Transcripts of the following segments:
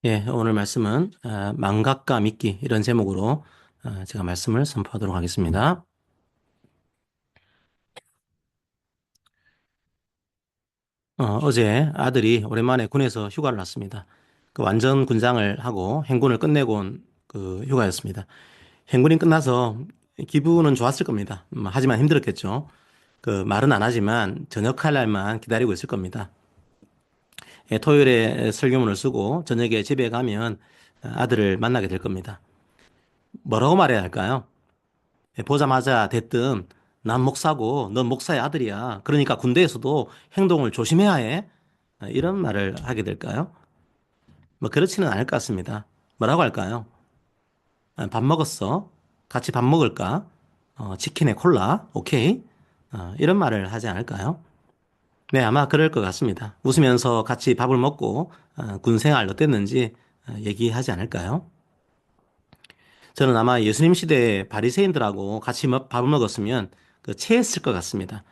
예, 오늘 말씀은 망각과 믿기 이런 제목으로 제가 말씀을 선포하도록 하겠습니다. 어제 아들이 오랜만에 군에서 휴가를 났습니다. 그 완전 군장을 하고 행군을 끝내고 온 그 휴가였습니다. 행군이 끝나서 기분은 좋았을 겁니다. 하지만 힘들었겠죠. 그 말은 안 하지만 저녁할 날만 기다리고 있을 겁니다. 예, 토요일에 설교문을 쓰고 저녁에 집에 가면 아들을 만나게 될 겁니다. 뭐라고 말해야 할까요? 예, 보자마자 대뜸 난 목사고 넌 목사의 아들이야. 그러니까 군대에서도 행동을 조심해야 해. 이런 말을 하게 될까요? 뭐 그렇지는 않을 것 같습니다. 뭐라고 할까요? 밥 먹었어? 같이 밥 먹을까? 치킨에 콜라? 오케이. 이런 말을 하지 않을까요? 네, 아마 그럴 것 같습니다. 웃으면서 같이 밥을 먹고 군 생활 어땠는지 얘기하지 않을까요? 저는 아마 예수님 시대에 바리새인들하고 같이 밥을 먹었으면 체했을 것 같습니다.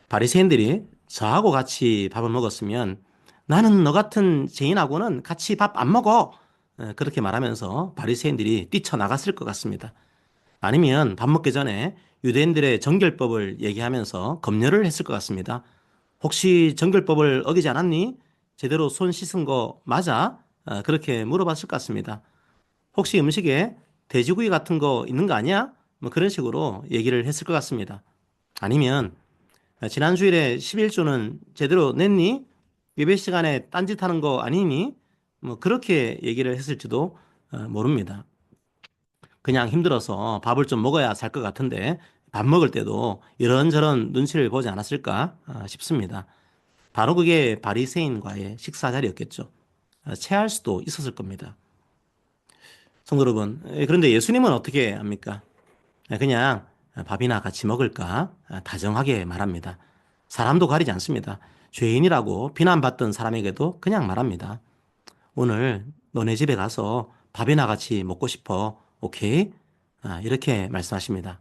바리새인들이 저하고 같이 밥을 먹었으면 나는 너 같은 죄인하고는 같이 밥 안 먹어. 그렇게 말하면서 바리새인들이 뛰쳐나갔을 것 같습니다. 아니면 밥 먹기 전에 유대인들의 정결법을 얘기하면서 검열을 했을 것 같습니다. 혹시 정결법을 어기지 않았니? 제대로 손 씻은 거 맞아? 그렇게 물어봤을 것 같습니다. 혹시 음식에 돼지고기 같은 거 있는 거 아니야? 뭐 그런 식으로 얘기를 했을 것 같습니다. 아니면 지난 주일에 11조는 제대로 냈니? 예배 시간에 딴짓하는 거 아니니? 뭐 그렇게 얘기를 했을지도 모릅니다. 그냥 힘들어서 밥을 좀 먹어야 살 것 같은데 밥 먹을 때도 이런저런 눈치를 보지 않았을까 싶습니다. 바로 그게 바리새인과의 식사 자리였겠죠. 체할 수도 있었을 겁니다. 성도 여러분, 그런데 예수님은 어떻게 합니까? 그냥 밥이나 같이 먹을까 다정하게 말합니다. 사람도 가리지 않습니다. 죄인이라고 비난받던 사람에게도 그냥 말합니다. 오늘 너네 집에 가서 밥이나 같이 먹고 싶어. 오케이? 이렇게 말씀하십니다.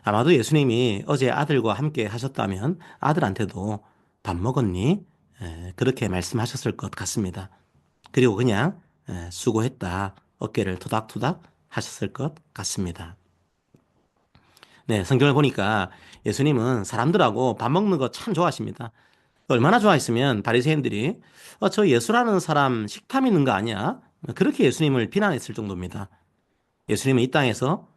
아마도 예수님이 어제 아들과 함께 하셨다면 아들한테도 밥 먹었니? 그렇게 말씀하셨을 것 같습니다. 그리고 그냥 수고했다. 어깨를 토닥토닥 하셨을 것 같습니다. 네, 성경을 보니까 예수님은 사람들하고 밥 먹는 거 참 좋아하십니다. 얼마나 좋아했으면 바리새인들이 저 예수라는 사람 식탐 있는 거 아니야? 그렇게 예수님을 비난했을 정도입니다. 예수님은 이 땅에서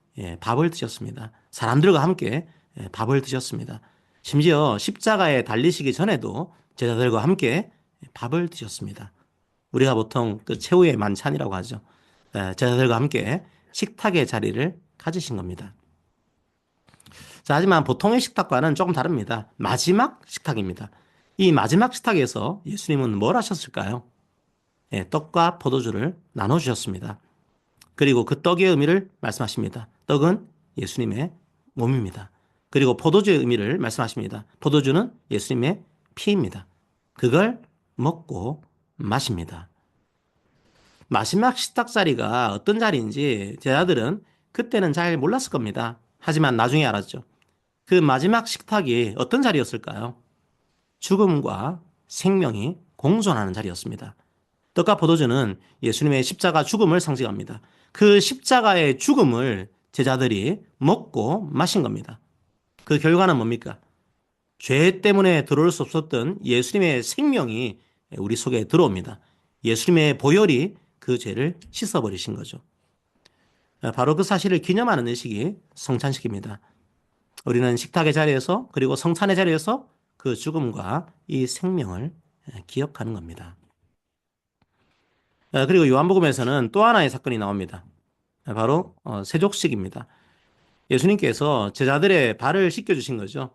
밥을 드셨습니다. 사람들과 함께 밥을 드셨습니다. 심지어 십자가에 달리시기 전에도 제자들과 함께 밥을 드셨습니다. 우리가 보통 그 최후의 만찬이라고 하죠. 제자들과 함께 식탁의 자리를 가지신 겁니다. 자, 하지만 보통의 식탁과는 조금 다릅니다. 마지막 식탁입니다. 이 마지막 식탁에서 예수님은 뭘 하셨을까요? 떡과 포도주를 나눠주셨습니다. 그리고 그 떡의 의미를 말씀하십니다. 떡은 예수님의 몸입니다. 그리고 포도주의 의미를 말씀하십니다. 포도주는 예수님의 피입니다. 그걸 먹고 마십니다. 마지막 식탁 자리가 어떤 자리인지 제자들은 그때는 잘 몰랐을 겁니다. 하지만 나중에 알았죠. 그 마지막 식탁이 어떤 자리였을까요? 죽음과 생명이 공존하는 자리였습니다. 떡과 포도주는 예수님의 십자가 죽음을 상징합니다. 그 십자가의 죽음을 제자들이 먹고 마신 겁니다. 그 결과는 뭡니까? 죄 때문에 들어올 수 없었던 예수님의 생명이 우리 속에 들어옵니다. 예수님의 보혈이 그 죄를 씻어버리신 거죠. 바로 그 사실을 기념하는 의식이 성찬식입니다. 우리는 식탁의 자리에서 그리고 성찬의 자리에서 그 죽음과 이 생명을 기억하는 겁니다. 그리고 요한복음에서는 또 하나의 사건이 나옵니다. 바로 세족식입니다. 예수님께서 제자들의 발을 씻겨주신 거죠.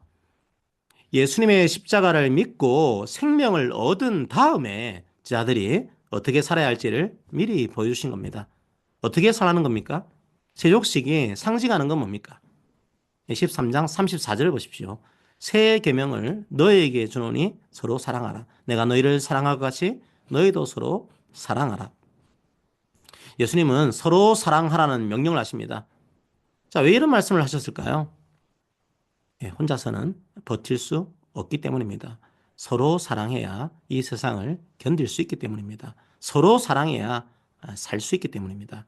예수님의 십자가를 믿고 생명을 얻은 다음에 제자들이 어떻게 살아야 할지를 미리 보여주신 겁니다. 어떻게 살아가는 겁니까? 세족식이 상징하는 건 뭡니까? 13장 34절을 보십시오. 새 계명을 너희에게 주노니 서로 사랑하라. 내가 너희를 사랑할 것 같이 너희도 서로 사랑하라. 예수님은 서로 사랑하라는 명령을 하십니다. 자, 왜 이런 말씀을 하셨을까요? 혼자서는 버틸 수 없기 때문입니다. 서로 사랑해야 이 세상을 견딜 수 있기 때문입니다. 서로 사랑해야 살 수 있기 때문입니다.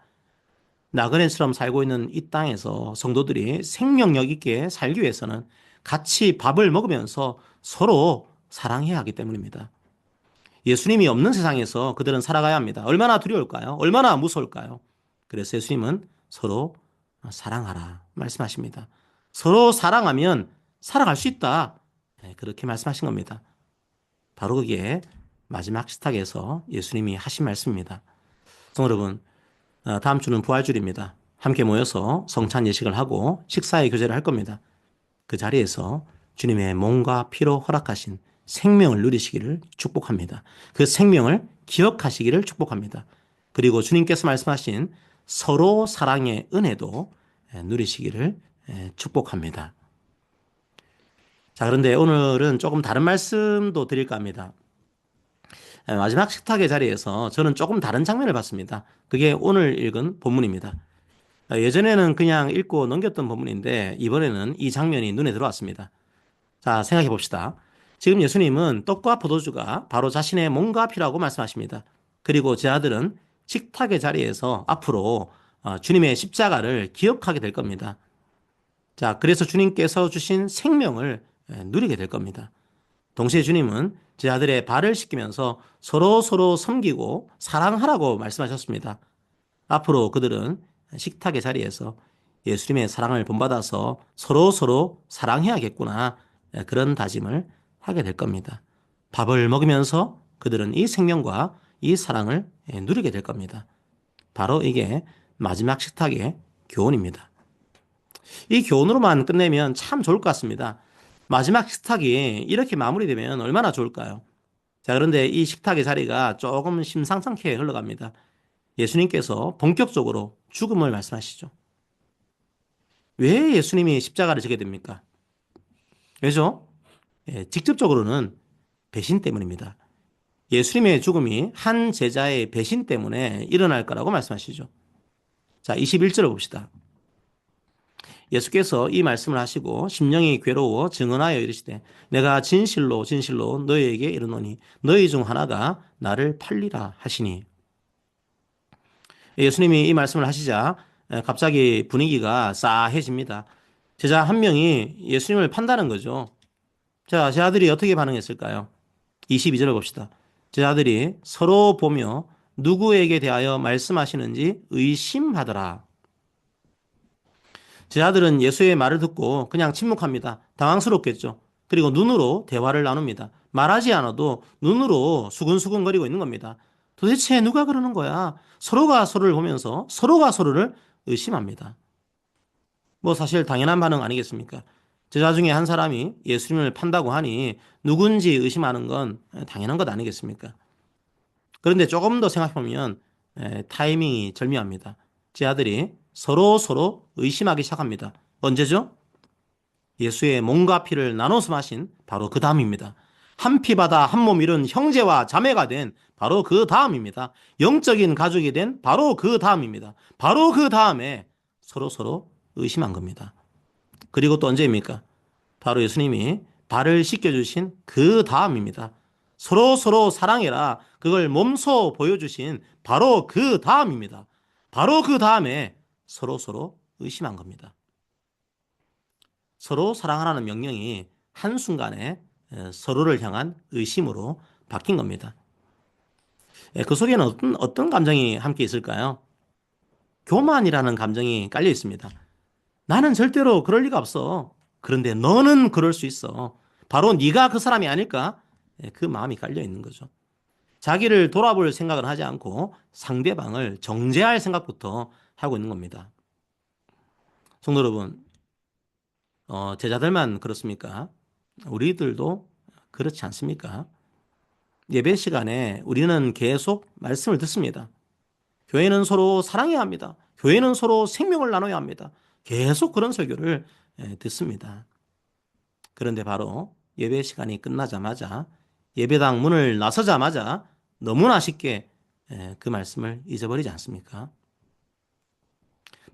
나그네처럼 살고 있는 이 땅에서 성도들이 생명력 있게 살기 위해서는 같이 밥을 먹으면서 서로 사랑해야 하기 때문입니다. 예수님이 없는 세상에서 그들은 살아가야 합니다. 얼마나 두려울까요? 얼마나 무서울까요? 그래서 예수님은 서로 사랑하라 말씀하십니다. 서로 사랑하면 살아갈 수 있다. 그렇게 말씀하신 겁니다. 바로 그게 마지막 식탁에서 예수님이 하신 말씀입니다. 여러분, 다음 주는 부활주일입니다. 함께 모여서 성찬 예식을 하고 식사의 교제를 할 겁니다. 그 자리에서 주님의 몸과 피로 허락하신 생명을 누리시기를 축복합니다. 그 생명을 기억하시기를 축복합니다. 그리고 주님께서 말씀하신 서로 사랑의 은혜도 누리시기를 축복합니다. 자, 그런데 오늘은 조금 다른 말씀도 드릴까 합니다. 마지막 식탁의 자리에서 저는 조금 다른 장면을 봤습니다. 그게 오늘 읽은 본문입니다. 예전에는 그냥 읽고 넘겼던 본문인데 이번에는 이 장면이 눈에 들어왔습니다. 자, 생각해 봅시다. 지금 예수님은 떡과 포도주가 바로 자신의 몸과 피라고 말씀하십니다. 그리고 제 아들은 식탁의 자리에서 앞으로 주님의 십자가를 기억하게 될 겁니다. 자, 그래서 주님께서 주신 생명을 누리게 될 겁니다. 동시에 주님은 제 아들의 발을 씻기면서 서로 섬기고 사랑하라고 말씀하셨습니다. 앞으로 그들은 식탁의 자리에서 예수님의 사랑을 본받아서 서로 사랑해야겠구나. 그런 다짐을 하게 될 겁니다. 밥을 먹으면서 그들은 이 생명과 이 사랑을 누리게 될 겁니다. 바로 이게 마지막 식탁의 교훈입니다. 이 교훈으로만 끝내면 참 좋을 것 같습니다. 마지막 식탁이 이렇게 마무리되면 얼마나 좋을까요? 자, 그런데 이 식탁의 자리가 조금 심상찮게 흘러갑니다. 예수님께서 본격적으로 죽음을 말씀하시죠. 왜 예수님이 십자가를 지게 됩니까? 왜죠? 직접적으로는 배신 때문입니다. 예수님의 죽음이 한 제자의 배신 때문에 일어날 거라고 말씀하시죠. 자, 21절을 봅시다. 예수께서 이 말씀을 하시고 심령이 괴로워 증언하여 이르시되 내가 진실로 너희에게 이르노니 너희 중 하나가 나를 팔리라 하시니. 예수님이 이 말씀을 하시자 갑자기 분위기가 싸해집니다. 제자 한 명이 예수님을 판다는 거죠. 자, 제 아들이 어떻게 반응했을까요? 22절을 봅시다. 제 아들이 서로 보며 누구에게 대하여 말씀하시는지 의심하더라. 제 아들은 예수의 말을 듣고 그냥 침묵합니다. 당황스럽겠죠. 그리고 눈으로 대화를 나눕니다. 말하지 않아도 눈으로 수근수근거리고 있는 겁니다. 도대체 누가 그러는 거야? 서로가 서로를 보면서 서로가 서로를 의심합니다. 뭐 사실 당연한 반응 아니겠습니까? 제자 중에 한 사람이 예수님을 판다고 하니 누군지 의심하는 건 당연한 것 아니겠습니까? 그런데 조금 더 생각해보면 타이밍이 절묘합니다. 제 아들이 서로 의심하기 시작합니다. 언제죠? 예수의 몸과 피를 나눠서 마신 바로 그 다음입니다. 한 피 받아 한 몸 이룬 형제와 자매가 된 바로 그 다음입니다. 영적인 가족이 된 바로 그 다음입니다. 바로 그 다음에 서로 의심한 겁니다. 그리고 또 언제입니까? 바로 예수님이 발을 씻겨주신 그 다음입니다. 서로 사랑해라. 그걸 몸소 보여주신 바로 그 다음입니다. 바로 그 다음에 서로 의심한 겁니다. 서로 사랑하라는 명령이 한순간에 서로를 향한 의심으로 바뀐 겁니다. 그 속에는 어떤 감정이 함께 있을까요? 교만이라는 감정이 깔려 있습니다. 나는 절대로 그럴 리가 없어. 그런데 너는 그럴 수 있어. 바로 네가 그 사람이 아닐까? 그 마음이 깔려 있는 거죠. 자기를 돌아볼 생각을 하지 않고 상대방을 정죄할 생각부터 하고 있는 겁니다. 성도 여러분, 제자들만 그렇습니까? 우리들도 그렇지 않습니까? 예배 시간에 우리는 계속 말씀을 듣습니다. 교회는 서로 사랑해야 합니다. 교회는 서로 생명을 나눠야 합니다. 계속 그런 설교를 듣습니다. 그런데 바로 예배 시간이 끝나자마자 예배당 문을 나서자마자 너무나 쉽게 그 말씀을 잊어버리지 않습니까?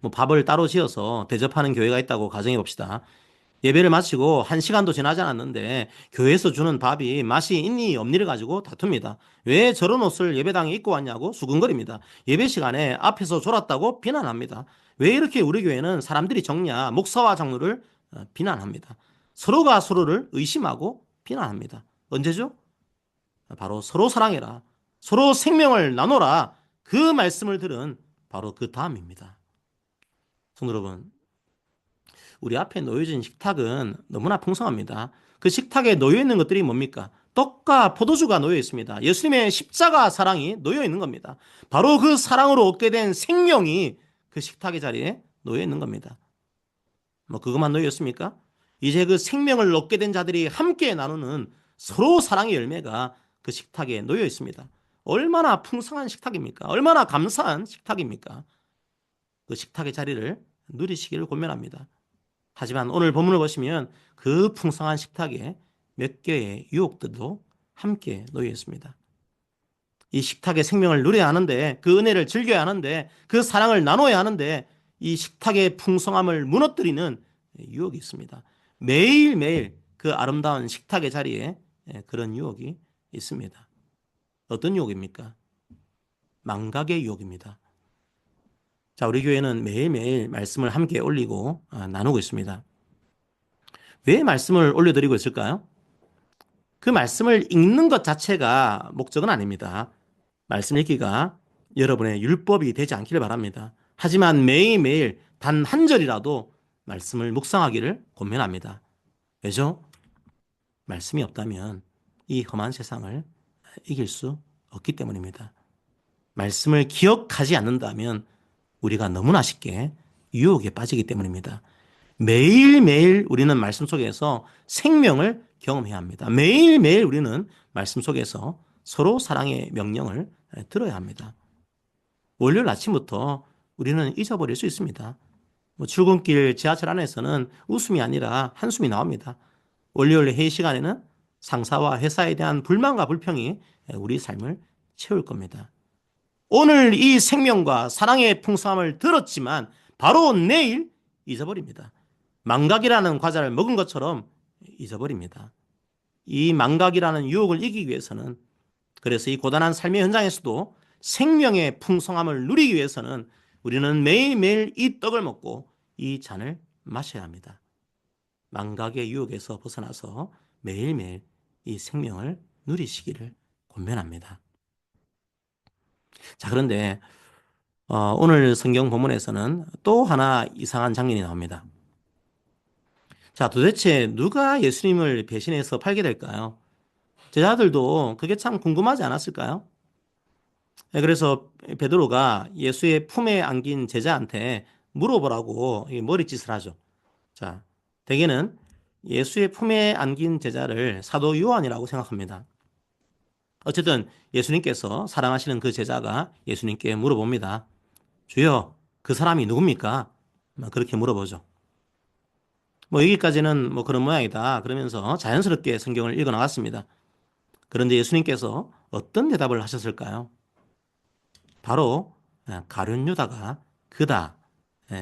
뭐 밥을 따로 지어서 대접하는 교회가 있다고 가정해 봅시다. 예배를 마치고 1시간도 지나지 않았는데 교회에서 주는 밥이 맛이 있니 없니를 가지고 다툽니다. 왜 저런 옷을 예배당에 입고 왔냐고 수근거립니다. 예배 시간에 앞에서 졸았다고 비난합니다. 왜 이렇게 우리 교회는 사람들이 적냐? 목사와 장로를 비난합니다. 서로가 서로를 의심하고 비난합니다. 언제죠? 바로 서로 사랑해라. 서로 생명을 나눠라. 그 말씀을 들은 바로 그 다음입니다. 성도 여러분, 우리 앞에 놓여진 식탁은 너무나 풍성합니다. 그 식탁에 놓여 있는 것들이 뭡니까? 떡과 포도주가 놓여 있습니다. 예수님의 십자가 사랑이 놓여 있는 겁니다. 바로 그 사랑으로 얻게 된 생명이 그 식탁의 자리에 놓여 있는 겁니다. 뭐 그것만 놓여 있습니까? 이제 그 생명을 얻게 된 자들이 함께 나누는 서로 사랑의 열매가 그 식탁에 놓여 있습니다. 얼마나 풍성한 식탁입니까? 얼마나 감사한 식탁입니까? 그 식탁의 자리를 누리시기를 권면합니다. 하지만 오늘 본문을 보시면 그 풍성한 식탁에 몇 개의 유혹들도 함께 놓여 있습니다. 이 식탁의 생명을 누려야 하는데, 그 은혜를 즐겨야 하는데, 그 사랑을 나눠야 하는데 이 식탁의 풍성함을 무너뜨리는 유혹이 있습니다. 매일매일 그 아름다운 식탁의 자리에 그런 유혹이 있습니다. 어떤 유혹입니까? 망각의 유혹입니다. 자, 우리 교회는 매일매일 말씀을 함께 올리고 나누고 있습니다. 왜 말씀을 올려드리고 있을까요? 그 말씀을 읽는 것 자체가 목적은 아닙니다. 말씀 읽기가 여러분의 율법이 되지 않기를 바랍니다. 하지만 매일매일 단 한 절이라도 말씀을 묵상하기를 권면합니다. 왜죠? 말씀이 없다면 이 험한 세상을 이길 수 없기 때문입니다. 말씀을 기억하지 않는다면 우리가 너무나 쉽게 유혹에 빠지기 때문입니다. 매일매일 우리는 말씀 속에서 생명을 경험해야 합니다. 매일매일 우리는 말씀 속에서 서로 사랑의 명령을 들어야 합니다. 월요일 아침부터 우리는 잊어버릴 수 있습니다. 출근길 지하철 안에서는 웃음이 아니라 한숨이 나옵니다. 월요일 회의 시간에는 상사와 회사에 대한 불만과 불평이 우리 삶을 채울 겁니다. 오늘 이 생명과 사랑의 풍성함을 들었지만 바로 내일 잊어버립니다. 망각이라는 과자를 먹은 것처럼 잊어버립니다. 이 망각이라는 유혹을 이기기 위해서는, 그래서 이 고단한 삶의 현장에서도 생명의 풍성함을 누리기 위해서는 우리는 매일매일 이 떡을 먹고 이 잔을 마셔야 합니다. 망각의 유혹에서 벗어나서 매일매일 이 생명을 누리시기를 권면합니다. 자, 그런데 오늘 성경 본문에서는 또 하나 이상한 장면이 나옵니다. 자, 도대체 누가 예수님을 배신해서 팔게 될까요? 제자들도 그게 참 궁금하지 않았을까요? 그래서 베드로가 예수의 품에 안긴 제자한테 물어보라고 머리짓을 하죠. 자, 대개는 예수의 품에 안긴 제자를 사도 요한이라고 생각합니다. 어쨌든 예수님께서 사랑하시는 그 제자가 예수님께 물어봅니다. 주여, 그 사람이 누굽니까? 그렇게 물어보죠. 여기까지는 그런 모양이다 그러면서 자연스럽게 성경을 읽어 나갔습니다. 그런데 예수님께서 어떤 대답을 하셨을까요? 바로 가룟 유다가 그다,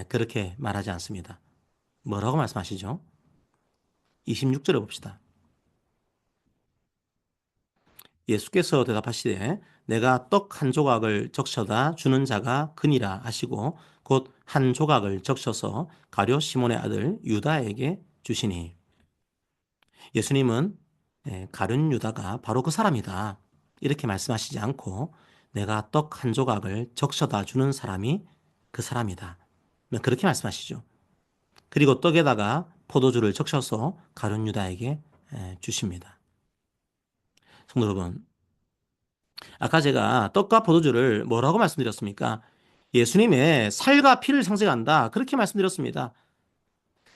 그렇게 말하지 않습니다. 뭐라고 말씀하시죠? 26절에 봅시다. 예수께서 대답하시되 내가 떡 한 조각을 적셔다 주는 자가 그니라 하시고 곧 한 조각을 적셔서 가룟 시몬의 아들 유다에게 주시니. 예수님은 가룟 유다가 바로 그 사람이다 이렇게 말씀하시지 않고 내가 떡 한 조각을 적셔다 주는 사람이 그 사람이다 그렇게 말씀하시죠. 그리고 떡에다가 포도주를 적셔서 가룟 유다에게 주십니다. 성도 여러분, 아까 제가 떡과 포도주를 뭐라고 말씀드렸습니까? 예수님의 살과 피를 상징한다 그렇게 말씀드렸습니다.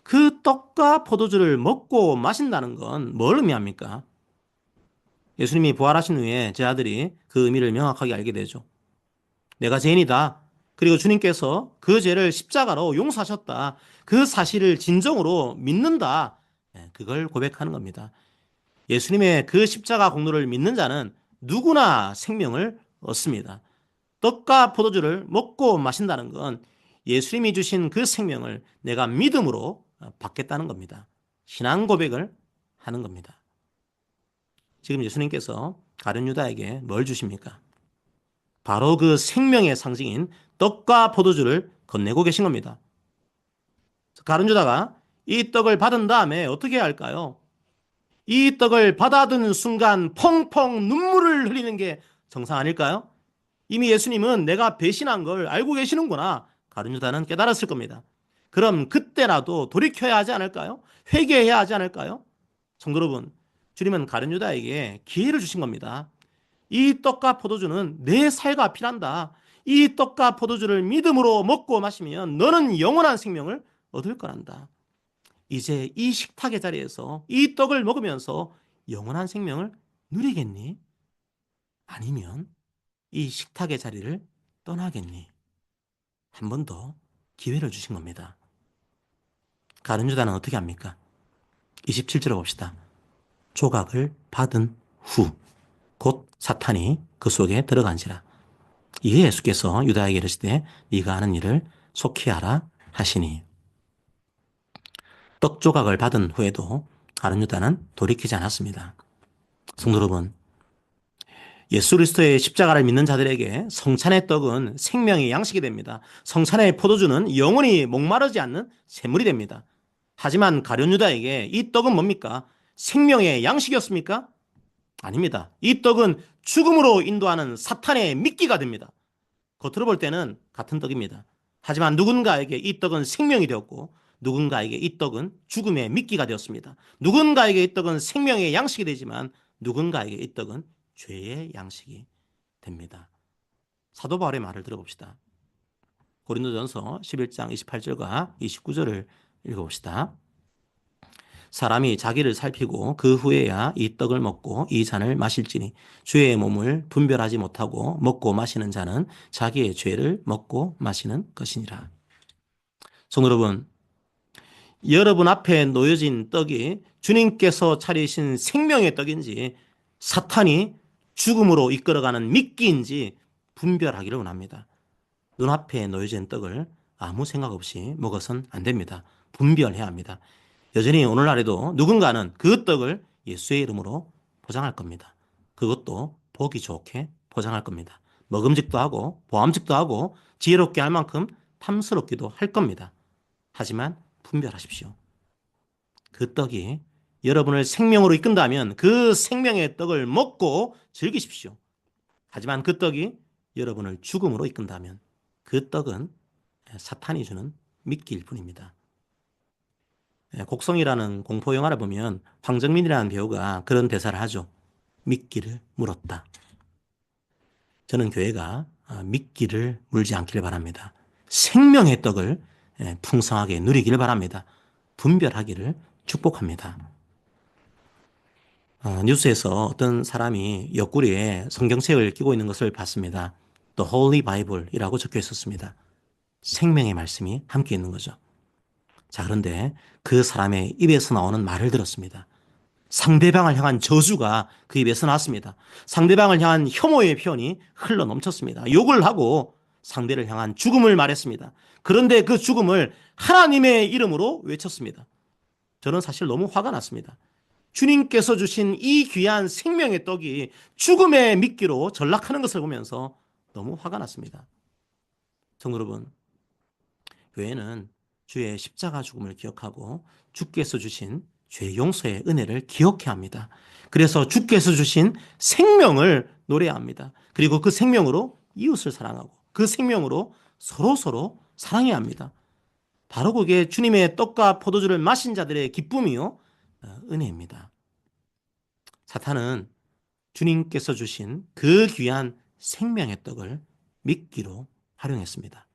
그 떡과 포도주를 먹고 마신다는 건 뭘 의미합니까? 예수님이 부활하신 후에 제 아들이 그 의미를 명확하게 알게 되죠. 내가 죄인이다. 그리고 주님께서 그 죄를 십자가로 용서하셨다. 그 사실을 진정으로 믿는다. 그걸 고백하는 겁니다. 예수님의 그 십자가 공로를 믿는 자는 누구나 생명을 얻습니다. 떡과 포도주를 먹고 마신다는 건 예수님이 주신 그 생명을 내가 믿음으로 받겠다는 겁니다. 신앙 고백을 하는 겁니다. 지금 예수님께서 가룟 유다에게 뭘 주십니까? 바로 그 생명의 상징인 떡과 포도주를 건네고 계신 겁니다. 가룟 유다가 이 떡을 받은 다음에 어떻게 해야 할까요? 이 떡을 받아든 순간 펑펑 눈물을 흘리는 게 정상 아닐까요? 이미 예수님은 내가 배신한 걸 알고 계시는구나. 가룟 유다는 깨달았을 겁니다. 그럼 그때라도 돌이켜야 하지 않을까요? 회개해야 하지 않을까요? 성도 여러분, 주님은 가룟 유다에게 기회를 주신 겁니다. 이 떡과 포도주는 내 살과 피란다. 이 떡과 포도주를 믿음으로 먹고 마시면 너는 영원한 생명을 얻을 거란다. 이제 이 식탁의 자리에서 이 떡을 먹으면서 영원한 생명을 누리겠니? 아니면 이 식탁의 자리를 떠나겠니? 한 번 더 기회를 주신 겁니다. 가룟 유다는 어떻게 합니까? 27절을 봅시다. 조각을 받은 후 곧 사탄이 그 속에 들어간지라. 이에 예수께서 유다에게 이르시되 네가 하는 일을 속히 하라 하시니. 떡 조각을 받은 후에도 가룟 유다는 돌이키지 않았습니다. 성도 여러분, 예수 그리스도의 십자가를 믿는 자들에게 성찬의 떡은 생명의 양식이 됩니다. 성찬의 포도주는 영원히 목마르지 않는 샘물이 됩니다. 하지만 가룟 유다에게 이 떡은 뭡니까? 생명의 양식이었습니까? 아닙니다. 이 떡은 죽음으로 인도하는 사탄의 미끼가 됩니다. 겉으로 볼 때는 같은 떡입니다. 하지만 누군가에게 이 떡은 생명이 되었고 누군가에게 이 떡은 죽음의 미끼가 되었습니다. 누군가에게 이 떡은 생명의 양식이 되지만 누군가에게 이 떡은 죄의 양식이 됩니다. 사도 바울의 말을 들어봅시다. 고린도전서 11장 28절과 29절을 읽어봅시다. 사람이 자기를 살피고 그 후에야 이 떡을 먹고 이 잔을 마실지니 주의 몸을 분별하지 못하고 먹고 마시는 자는 자기의 죄를 먹고 마시는 것이니라. 성도 여러분, 여러분 앞에 놓여진 떡이 주님께서 차리신 생명의 떡인지 사탄이 죽음으로 이끌어가는 미끼인지 분별하기를 원합니다. 눈앞에 놓여진 떡을 아무 생각 없이 먹어선 안 됩니다. 분별해야 합니다. 여전히 오늘날에도 누군가는 그 떡을 예수의 이름으로 포장할 겁니다. 그것도 보기 좋게 포장할 겁니다. 먹음직도 하고 보암직도 하고 지혜롭게 할 만큼 탐스럽기도 할 겁니다. 하지만 분별하십시오. 그 떡이 여러분을 생명으로 이끈다면 그 생명의 떡을 먹고 즐기십시오. 하지만 그 떡이 여러분을 죽음으로 이끈다면 그 떡은 사탄이 주는 미끼일 뿐입니다. 곡성이라는 공포 영화를 보면 황정민이라는 배우가 그런 대사를 하죠. 미끼를 물었다. 저는 교회가 미끼를 물지 않기를 바랍니다. 생명의 떡을 풍성하게 누리기를 바랍니다. 분별하기를 축복합니다. 뉴스에서 어떤 사람이 옆구리에 성경책을 끼고 있는 것을 봤습니다. The Holy Bible이라고 적혀 있었습니다. 생명의 말씀이 함께 있는 거죠. 자, 그런데 그 사람의 입에서 나오는 말을 들었습니다. 상대방을 향한 저주가 그 입에서 나왔습니다. 상대방을 향한 혐오의 표현이 흘러 넘쳤습니다. 욕을 하고 상대를 향한 죽음을 말했습니다. 그런데 그 죽음을 하나님의 이름으로 외쳤습니다. 저는 사실 너무 화가 났습니다. 주님께서 주신 이 귀한 생명의 떡이 죽음의 미끼로 전락하는 것을 보면서 너무 화가 났습니다. 성도 여러분, 교회는 주의 십자가 죽음을 기억하고 주께서 주신 죄 용서의 은혜를 기억해야 합니다. 그래서 주께서 주신 생명을 노래해야 합니다. 그리고 그 생명으로 이웃을 사랑하고 그 생명으로 서로 사랑해야 합니다. 바로 그게 주님의 떡과 포도주를 마신 자들의 기쁨이요 은혜입니다. 사탄은 주님께서 주신 그 귀한 생명의 떡을 미끼로 활용했습니다.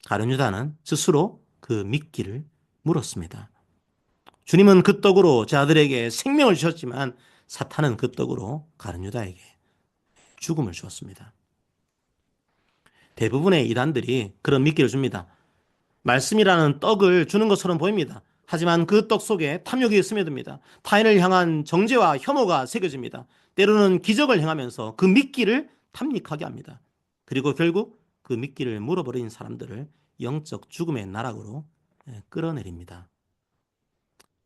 가룟 유다는 스스로 그 미끼를 물었습니다. 주님은 그 떡으로 자들에게 생명을 주셨지만 사탄은 그 떡으로 가룟 유다에게 죽음을 주었습니다. 대부분의 이단들이 그런 미끼를 줍니다. 말씀이라는 떡을 주는 것처럼 보입니다. 하지만 그 떡 속에 탐욕이 스며듭니다. 타인을 향한 정죄와 혐오가 새겨집니다. 때로는 기적을 행하면서 그 미끼를 탐닉하게 합니다. 그리고 결국 그 미끼를 물어버린 사람들을 영적 죽음의 나락으로 끌어내립니다.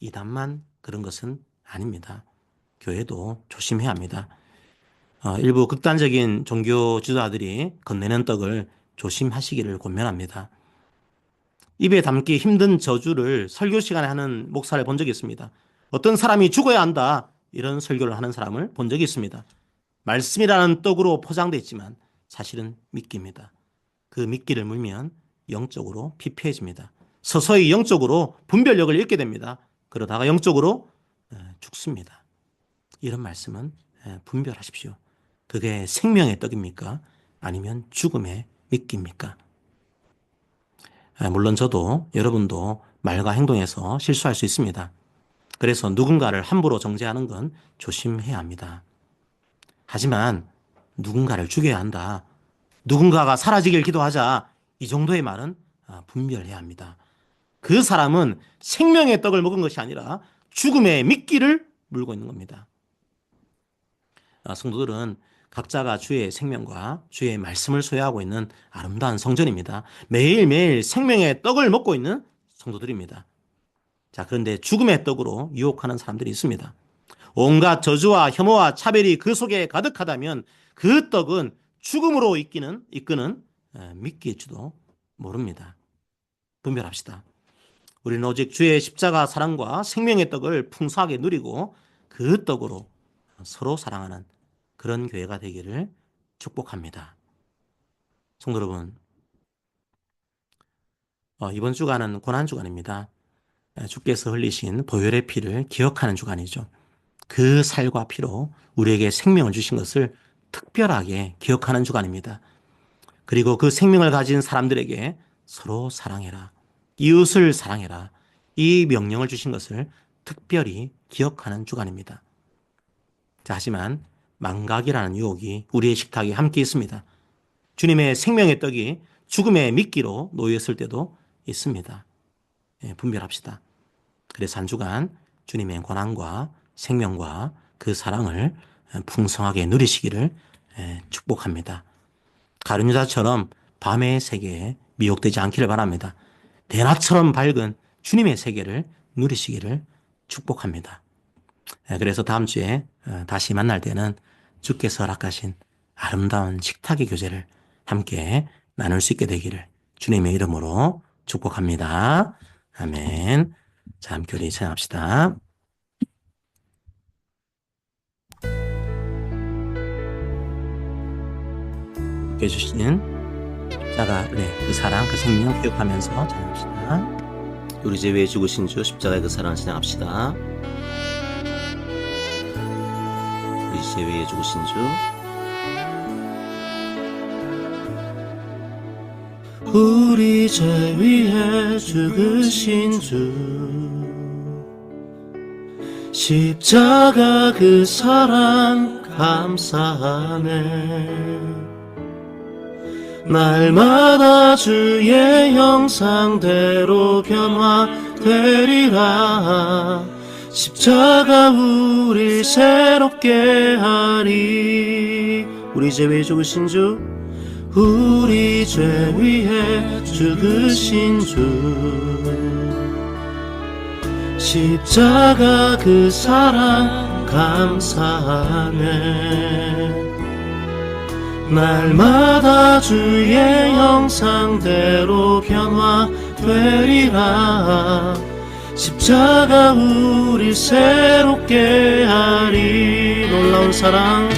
이단만 그런 것은 아닙니다. 교회도 조심해야 합니다. 일부 극단적인 종교 지도자들이 건네는 떡을 조심하시기를 권면합니다. 입에 담기 힘든 저주를 설교 시간에 하는 목사를 본 적이 있습니다. 어떤 사람이 죽어야 한다 이런 설교를 하는 사람을 본 적이 있습니다. 말씀이라는 떡으로 포장되어 있지만 사실은 미끼입니다. 그 미끼를 물면 영적으로 피폐해집니다. 서서히 영적으로 분별력을 잃게 됩니다. 그러다가 영적으로 죽습니다. 이런 말씀은 분별하십시오. 그게 생명의 떡입니까? 아니면 죽음의 미끼입니까? 물론 저도 여러분도 말과 행동에서 실수할 수 있습니다. 그래서 누군가를 함부로 정죄하는 건 조심해야 합니다. 하지만 누군가를 죽여야 한다. 누군가가 사라지길 기도하자. 이 정도의 말은 분별해야 합니다. 그 사람은 생명의 떡을 먹은 것이 아니라 죽음의 미끼를 물고 있는 겁니다. 성도들은 각자가 주의 생명과 주의 말씀을 소유하고 있는 아름다운 성전입니다. 매일매일 생명의 떡을 먹고 있는 성도들입니다. 자, 그런데 죽음의 떡으로 유혹하는 사람들이 있습니다. 온갖 저주와 혐오와 차별이 그 속에 가득하다면 그 떡은 죽음으로 이끄는 미끼일지도 모릅니다. 분별합시다. 우리는 오직 주의 십자가 사랑과 생명의 떡을 풍성하게 누리고 그 떡으로 서로 사랑하는 그런 교회가 되기를 축복합니다. 성도 여러분, 이번 주간은 고난주간입니다. 주께서 흘리신 보혈의 피를 기억하는 주간이죠. 그 살과 피로 우리에게 생명을 주신 것을 특별하게 기억하는 주간입니다. 그리고 그 생명을 가진 사람들에게 서로 사랑해라, 이웃을 사랑해라, 이 명령을 주신 것을 특별히 기억하는 주간입니다. 자, 하지만 망각이라는 유혹이 우리의 식탁에 함께 있습니다. 주님의 생명의 떡이 죽음의 미끼로 놓였을 때도 있습니다. 분별합시다. 그래서 한 주간 주님의 고난과 생명과 그 사랑을 풍성하게 누리시기를 축복합니다. 가룟 유다처럼 밤의 세계에 미혹되지 않기를 바랍니다. 대낮처럼 밝은 주님의 세계를 누리시기를 축복합니다. 그래서 다음 주에 다시 만날 때는 주께서 허락하신 아름다운 식탁의 교제를 함께 나눌 수 있게 되기를 주님의 이름으로 축복합니다. 아멘. 자, 함께 우리 찬양합시다. 해주신 십자가 그 사랑 그 생명 기억하면서 찬양합시다. 우리 죄 위에 죽으신 주 십자가의 그 사랑을 찬양합시다. 우리 죄 위에 죽으신 주, 우리 죄 위에 죽으신 주, 십자가 그 사랑 감사하네. 날마다 주의 형상대로 변화되리라. 십자가 우리 새롭게 하리. 우리 죄 위에 죽으신 주, 우리 죄 위에 죽으신 주, 십자가 그 사랑 감사하네. 날마다 주의 형상대로 변화되리라. 십자가 우리 새롭게 하리. 놀라운 사랑,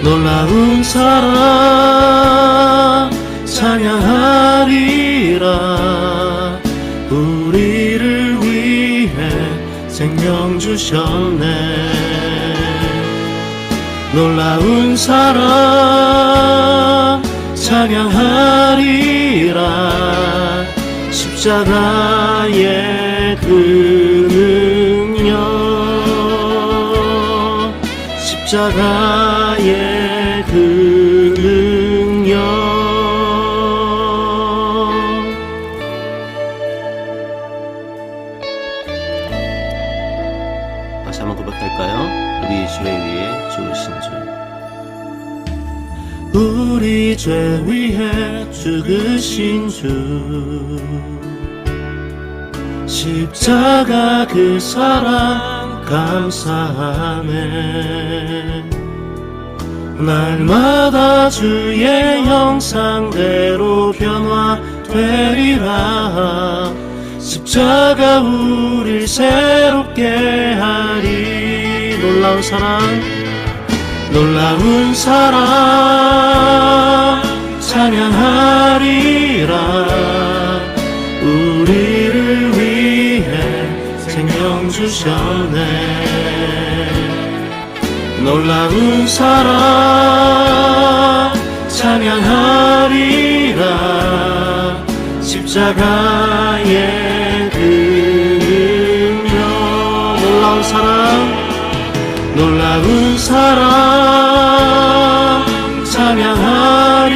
놀라운 사랑 찬양하리라. 우리를 위해 생명 주셨네. 놀라운 사랑 찬양하리라. 십자가의 그 능력, 십자가의 그 능력. 다시 한번 고백할까요? 우리 죄 위에 죽으신 주, 우리 죄 위에 죽으신 주, 십자가 그 사랑 감사하네. 날마다 주의 형상대로 변화되리라. 십자가 우릴 새롭게 하리. 놀라운 사랑, 놀라운 사랑 찬양하리라. 우리를 위해 생명 주셨네. 놀라운 사랑 찬양하리라. 십자가의 그 능력. 놀라운 사랑, 놀라운 사랑 찬양하리라.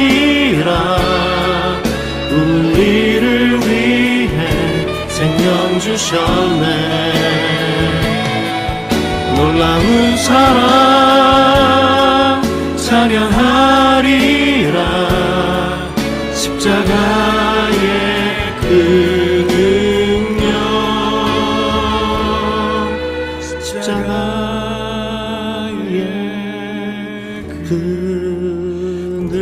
우리를 위해 생명 주셨네. 놀라운 사랑 찬양하리라. 십자가의 그 능력. 십자가의 그 능력.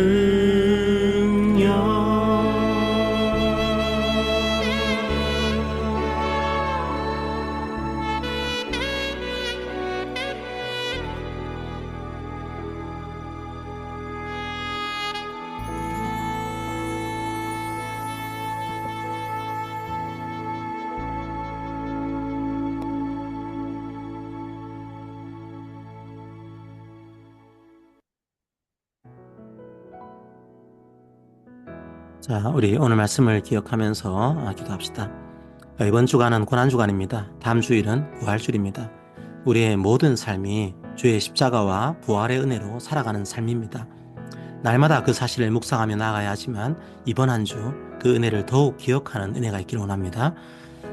자, 우리 오늘 말씀을 기억하면서 기도합시다. 이번 주간은 고난주간입니다. 다음 주일은 부활주일입니다. 우리의 모든 삶이 주의 십자가와 부활의 은혜로 살아가는 삶입니다. 날마다 그 사실을 묵상하며 나아가야 하지만 이번 한 주 그 은혜를 더욱 기억하는 은혜가 있기를 원합니다.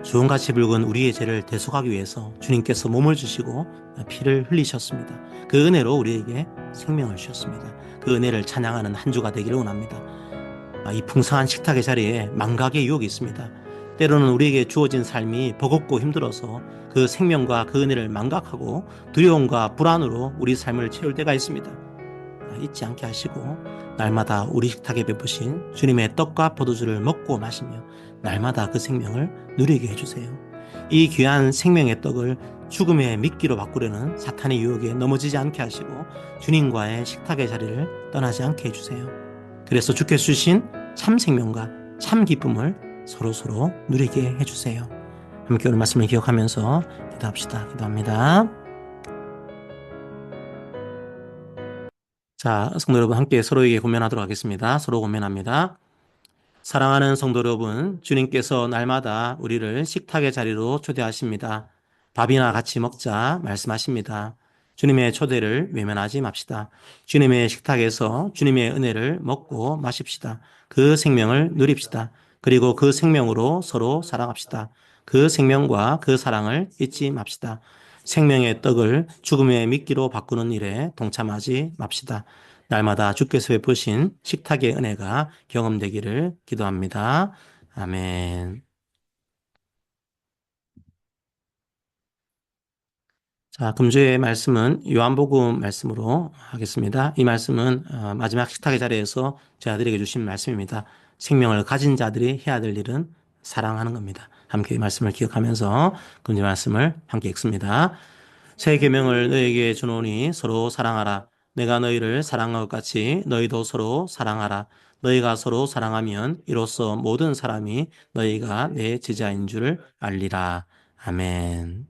주홍같이 붉은 우리의 죄를 대속하기 위해서 주님께서 몸을 주시고 피를 흘리셨습니다. 그 은혜로 우리에게 생명을 주셨습니다. 그 은혜를 찬양하는 한 주가 되기를 원합니다. 이 풍성한 식탁의 자리에 망각의 유혹이 있습니다. 때로는 우리에게 주어진 삶이 버겁고 힘들어서 그 생명과 그 은혜를 망각하고 두려움과 불안으로 우리 삶을 채울 때가 있습니다. 잊지 않게 하시고 날마다 우리 식탁에 베푸신 주님의 떡과 포도주를 먹고 마시며 날마다 그 생명을 누리게 해주세요. 이 귀한 생명의 떡을 죽음의 미끼로 바꾸려는 사탄의 유혹에 넘어지지 않게 하시고 주님과의 식탁의 자리를 떠나지 않게 해주세요. 그래서 주께서 주신 참 생명과 참 기쁨을 서로 누리게 해주세요. 함께 오늘 말씀을 기억하면서 기도합시다. 기도합니다. 자, 성도 여러분 함께 서로에게 고면하도록 하겠습니다. 서로 고면합니다. 사랑하는 성도 여러분, 주님께서 날마다 우리를 식탁의 자리로 초대하십니다. 밥이나 같이 먹자 말씀하십니다. 주님의 초대를 외면하지 맙시다. 주님의 식탁에서 주님의 은혜를 먹고 마십시다. 그 생명을 누립시다. 그리고 그 생명으로 서로 사랑합시다. 그 생명과 그 사랑을 잊지 맙시다. 생명의 떡을 죽음의 미끼로 바꾸는 일에 동참하지 맙시다. 날마다 주께서 베푸신 식탁의 은혜가 경험되기를 기도합니다. 아멘. 자, 금주의 말씀은 요한복음 말씀으로 하겠습니다. 이 말씀은 마지막 식탁의 자리에서 제 아들에게 주신 말씀입니다. 생명을 가진 자들이 해야 될 일은 사랑하는 겁니다. 함께 이 말씀을 기억하면서 금주의 말씀을 함께 읽습니다. 새 계명을 너희에게 주노니 서로 사랑하라. 내가 너희를 사랑한 것 같이 너희도 서로 사랑하라. 너희가 서로 사랑하면 이로써 모든 사람이 너희가 내 제자인 줄 알리라. 아멘.